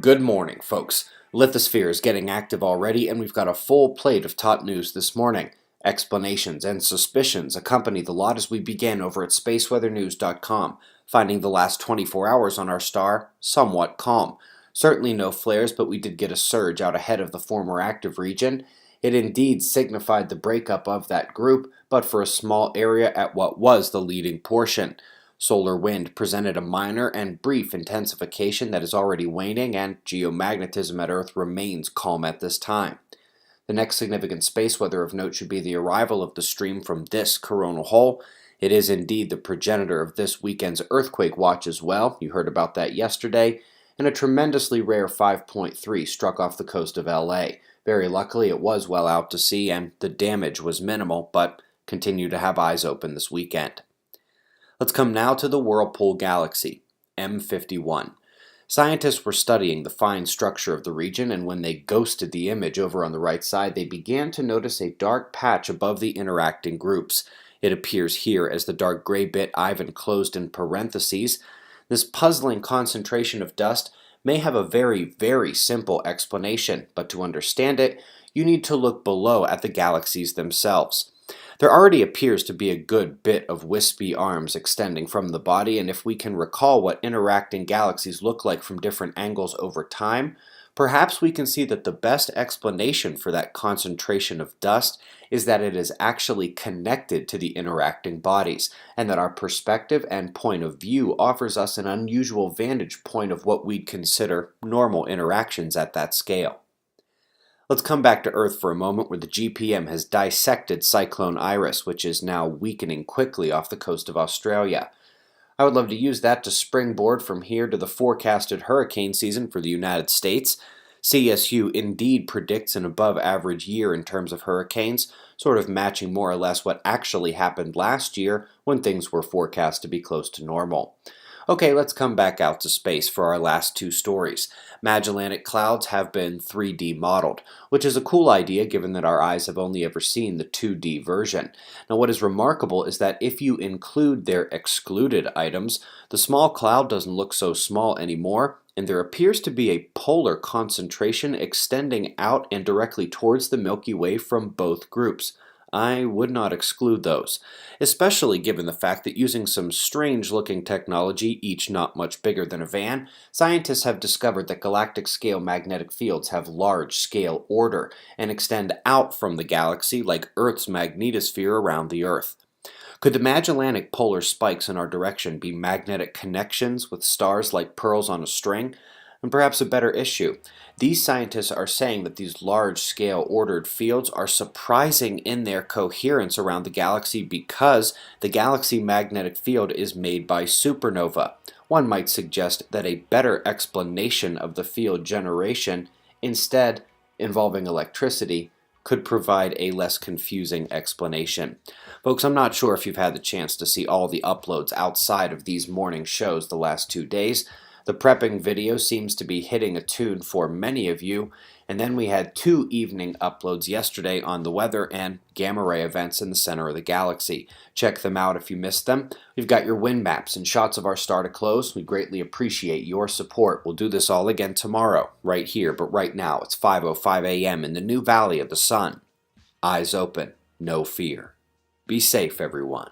Good morning, folks. Lithosphere is getting active already, and we've got a full plate of top news this morning. Explanations and suspicions accompany the lot as we begin over at spaceweathernews.com, finding the last 24 hours on our star somewhat calm. Certainly no flares, but we did get a surge out ahead of the former active region. It indeed signified the breakup of that group, but for a small area at what was the leading portion. Solar wind presented a minor and brief intensification that is already waning, and geomagnetism at Earth remains calm at this time. The next significant space weather of note should be the arrival of the stream from this coronal hole. It is indeed the progenitor of this weekend's earthquake watch as well. You heard about that yesterday. And a tremendously rare 5.3 struck off the coast of LA. Very luckily, it was well out to sea and the damage was minimal, but continue to have eyes open this weekend. Let's come now to the Whirlpool Galaxy, M51. Scientists were studying the fine structure of the region, and when they ghosted the image over on the right side, they began to notice a dark patch above the interacting groups. It appears here as the dark gray bit I've enclosed in parentheses. This puzzling concentration of dust may have a very simple explanation, but to understand it, you need to look below at the galaxies themselves. There already appears to be a good bit of wispy arms extending from the body, and if we can recall what interacting galaxies look like from different angles over time, perhaps we can see that the best explanation for that concentration of dust is that it is actually connected to the interacting bodies, and that our perspective and point of view offers us an unusual vantage point of what we'd consider normal interactions at that scale. Let's come back to Earth for a moment, where the GPM has dissected Cyclone Iris, which is now weakening quickly off the coast of Australia. I would love to use that to springboard from here to the forecasted hurricane season for the United States. CSU indeed predicts an above-average year in terms of hurricanes, sort of matching more or less what actually happened last year when things were forecast to be close to normal. Okay, let's come back out to space for our last two stories. Magellanic Clouds have been 3D modeled, which is a cool idea given that our eyes have only ever seen the 2D version. Now what is remarkable is that if you include their excluded items, the small cloud doesn't look so small anymore, and there appears to be a polar concentration extending out and directly towards the Milky Way from both groups. I would not exclude those, especially given the fact that using some strange-looking technology, each not much bigger than a van, scientists have discovered that galactic-scale magnetic fields have large-scale order and extend out from the galaxy like Earth's magnetosphere around the Earth. Could the Magellanic polar spikes in our direction be magnetic connections with stars like pearls on a string? And perhaps a better issue, these scientists are saying that these large-scale ordered fields are surprising in their coherence around the galaxy because the galaxy magnetic field is made by supernova. One might suggest that a better explanation of the field generation, instead involving electricity, could provide a less confusing explanation. Folks, I'm not sure if you've had the chance to see all the uploads outside of these morning shows the last 2 days. The prepping video seems to be hitting a tune for many of you, and then we had 2 evening uploads yesterday on the weather and gamma ray events in the center of the galaxy. Check them out if you missed them. We've got your wind maps and shots of our star to close. We greatly appreciate your support. We'll do this all again tomorrow, right here, but right now it's 5:05 a.m. in the new Valley of the Sun. Eyes open, no fear. Be safe, everyone.